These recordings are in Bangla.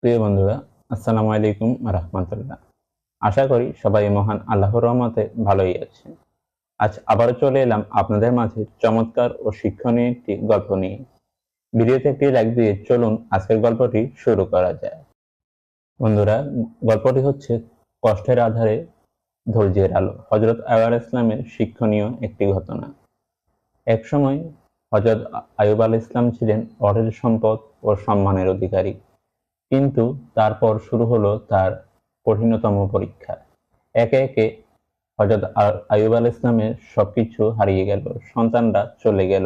প্রিয় বন্ধুরা, আসসালামু আলাইকুম রাহমাতুল্লাহ। আশা করি সবাই মহান আল্লাহর রহমতে ভালোই আছেন। আজ আবারও চলে এলাম আপনাদের মাঝে চমৎকার ও শিক্ষণীয় একটি গল্প নিয়ে। ভিডিওতে একটি লাইক দিয়ে চলুন আজকের গল্পটি শুরু করা যায়। বন্ধুরা, গল্পটি হচ্ছে কষ্টের আধারে ধৈর্যের আলো। হযরত আইয়ুব আলাইহিস সালামের শিক্ষণীয় একটি ঘটনা। একসময় হযরত আইয়ুব আলাইহিস সালাম ছিলেন অঢেল সম্পদ ও সম্মানের অধিকারী। কিন্তু তারপর শুরু হলো তার কঠিনতম পরীক্ষা। একে একে হযরত আইয়ুব আলাইহিস সালামের সবকিছু হারিয়ে গেল, সন্তানরা চলে গেল,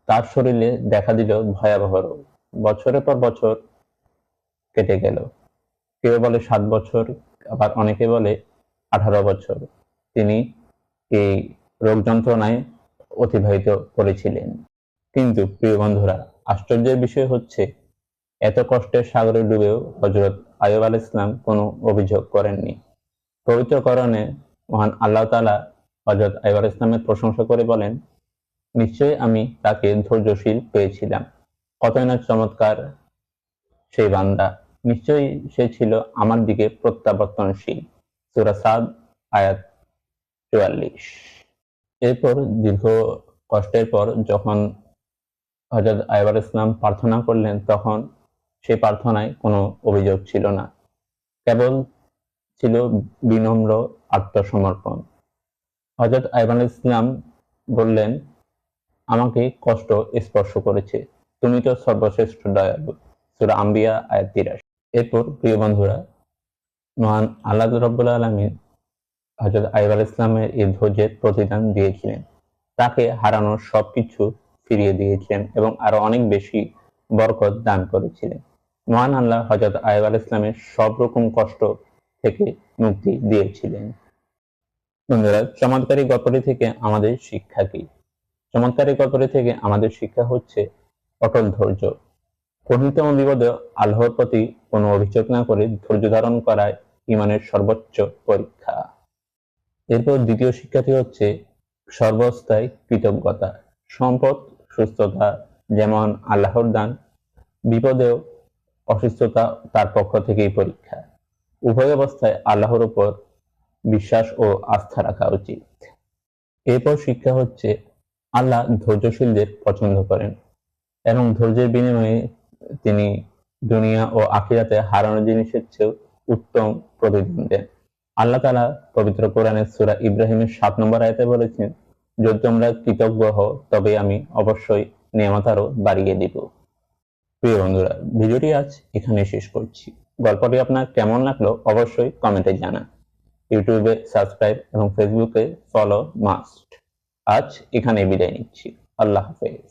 তার শরীরে দেখা দিল ভয়াবহ রোগ। বছরের পর বছর কেটে গেল। কেউ বলে ৭ বছর, আবার অনেকে বলে ১৮ বছর তিনি এই রোগ যন্ত্রণায় অতিবাহিত করেছিলেন। কিন্তু প্রিয় বন্ধুরা, আশ্চর্যের বিষয় হচ্ছে এত কষ্টের সাগরে ডুবেও হযরত আইয়ুব আলাইহিস সালাম কোনো অভিযোগ করেননি। পবিত্র কোরআনে মহান আল্লাহ তাআলা হযরত আইয়ুব আলাইহিস সালামের প্রশংসা করে বলেন, নিশ্চয়ই আমি তাকে ধৈর্যশীল পেয়েছিলাম। কতই না চমৎকার সেই বান্দা, নিশ্চয়ই সে ছিল আমার দিকে প্রত্যাবর্তনশীল। সূরা সাদ আয়াত ৪৪। এরপর দীর্ঘ কষ্টের পর যখন হযরত আইয়ুব আলাইহিস সালাম প্রার্থনা করলেন, তখন সেই প্রার্থনায় কোনো অভিযোগ ছিল না, কেবল ছিল বিনম্র আত্মসমর্পণ। হযরত আইয়ুব আলাইহিস সালাম বললেন, আমাকে কষ্ট স্পর্শ করেছে, তুমি তো সর্বশ্রেষ্ঠ দয়ালু। সূরা আম্বিয়া আয়াত ৮৩। এরপর প্রিয় বন্ধুরা, মহান আল্লাহ রাব্বুল আলামিন হযরত আইয়ুব আলাইহিস সালামের এই ধৈর্যের প্রতিদান দিয়েছিলেন। তাকে হারানোর সবকিছু ফিরিয়ে দিয়েছিলেন এবং আরো অনেক বেশি বরকত দান করেছিলেন। মহান আল্লাহ হযরত আইয়ুব আলাইহিস সালামের সব রকম কষ্ট থেকে মুক্তি দিয়েছিলেন। বন্ধুরা, চমৎকারী গল্পটি থেকে আমাদের শিক্ষা কি? চমৎকারী গল্পটি থেকে আমাদের শিক্ষা হচ্ছে অটল ধৈর্য। কঠিনতম বিপদে আল্লাহর প্রতি কোনো অভিযোগ না করে ধৈর্য ধারণ করায় ঈমানের সর্বোচ্চ পরীক্ষা। এরপর দ্বিতীয় শিক্ষাটি হচ্ছে সর্বাবস্থায় কৃতজ্ঞতা। সম্পদ, সুস্থতা যেমন আল্লাহর দান, বিপদেও অসুস্থতা তার পক্ষ থেকেই পরীক্ষা। উভয় অবস্থায় আল্লাহর উপর বিশ্বাস ও আস্থা রাখা উচিত। এরপর শিক্ষা হচ্ছে আল্লাহ ধৈর্যশীলদের পছন্দ করেন এবং ধৈর্যের বিনিময়ে তিনি দুনিয়া ও আখিরাতে হারানো জিনিসের চেয়েও উত্তম প্রতিদান দেন। আল্লাহ তাআলা পবিত্র কোরআনের সূরা ইব্রাহিমের ৭ নম্বর আয়াতে বলেছেন, যদি তোমরা কৃতজ্ঞ হও তবে আমি অবশ্যই নিয়ামত আরো বাড়িয়ে দিব। প্রিয় বন্ধুরা, ভিডিওটি আজ এখানে শেষ করছি। গল্পটি আপনার কেমন লাগলো অবশ্যই কমেন্টে জানান। ইউটিউবে সাবস্ক্রাইব এবং ফেসবুকে ফলো মাস্ট। আজ এখানে বিদায় নিচ্ছি। আল্লাহ হাফেজ।